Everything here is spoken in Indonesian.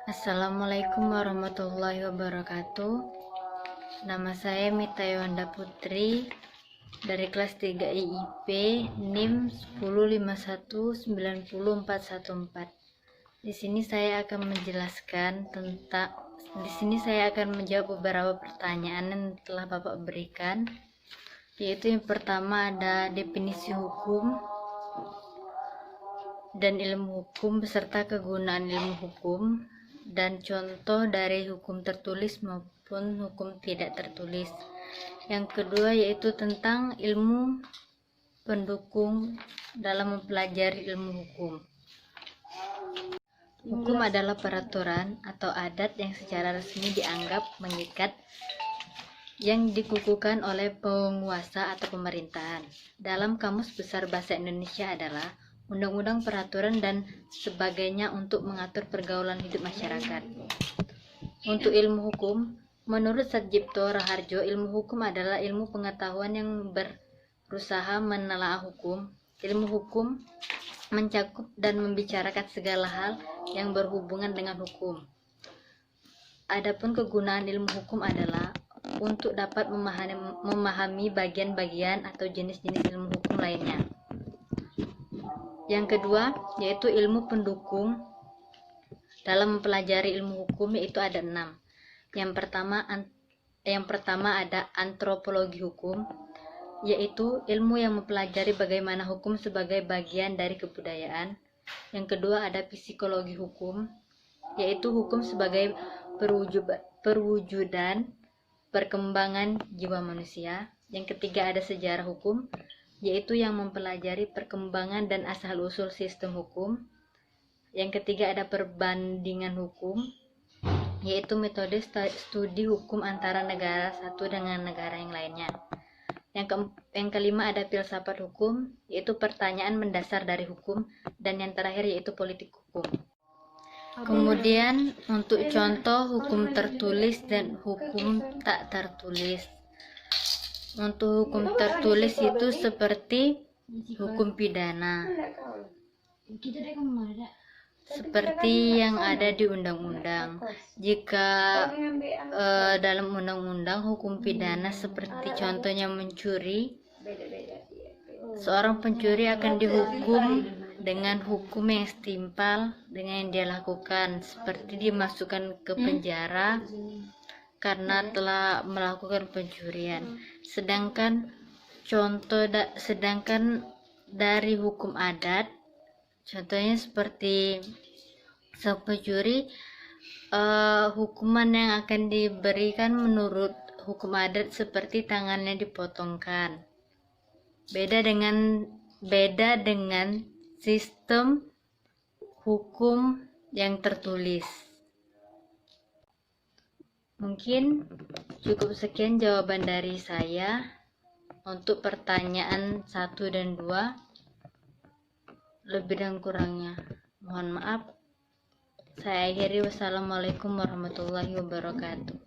Assalamualaikum warahmatullahi wabarakatuh. Nama saya Mita Yowanda Putri dari kelas 3 IIP NIM 105190414. Di sini saya akan menjawab beberapa pertanyaan yang telah Bapak berikan, yaitu yang pertama ada definisi hukum dan ilmu hukum beserta kegunaan ilmu hukum dan contoh dari hukum tertulis maupun hukum tidak tertulis. Yang kedua yaitu tentang ilmu pendukung dalam mempelajari ilmu hukum. Hukum adalah peraturan atau adat yang secara resmi dianggap mengikat yang dikukuhkan oleh penguasa atau pemerintahan. Dalam Kamus Besar Bahasa Indonesia adalah undang-undang, peraturan, dan sebagainya untuk mengatur pergaulan hidup masyarakat. Untuk ilmu hukum, menurut Satjipto Raharjo, ilmu hukum adalah ilmu pengetahuan yang berusaha menelaah hukum. Ilmu hukum mencakup dan membicarakan segala hal yang berhubungan dengan hukum. Adapun kegunaan ilmu hukum adalah untuk dapat memahami bagian-bagian atau jenis-jenis ilmu hukum lainnya. Yang kedua yaitu ilmu pendukung dalam mempelajari ilmu hukum, yaitu ada 6. Yang pertama ada antropologi hukum, yaitu ilmu yang mempelajari bagaimana hukum sebagai bagian dari kebudayaan. Yang kedua ada psikologi hukum, yaitu hukum sebagai perwujudan perkembangan jiwa manusia. Yang ketiga ada sejarah hukum, yaitu yang mempelajari perkembangan dan asal-usul sistem hukum. Yang ketiga ada perbandingan hukum, yaitu metode studi hukum antara negara satu dengan negara yang lainnya. Yang kelima ada filsafat hukum, yaitu pertanyaan mendasar dari hukum. Dan yang terakhir yaitu politik hukum. Kemudian untuk contoh hukum tertulis dan hukum tak tertulis. Untuk hukum tertulis itu seperti hukum pidana, seperti yang ada di undang-undang. Jika dalam undang-undang hukum pidana seperti contohnya mencuri, seorang pencuri akan dihukum dengan hukum yang setimpal dengan yang dia lakukan, seperti dimasukkan ke penjara karena telah melakukan pencurian. Sedangkan dari hukum adat, contohnya seperti sang pencuri, hukuman yang akan diberikan menurut hukum adat seperti tangannya dipotongkan. Beda dengan sistem hukum yang tertulis. Mungkin cukup sekian jawaban dari saya untuk pertanyaan 1 dan 2. Lebih dan kurangnya mohon maaf. Saya akhiri. Wassalamualaikum warahmatullahi wabarakatuh.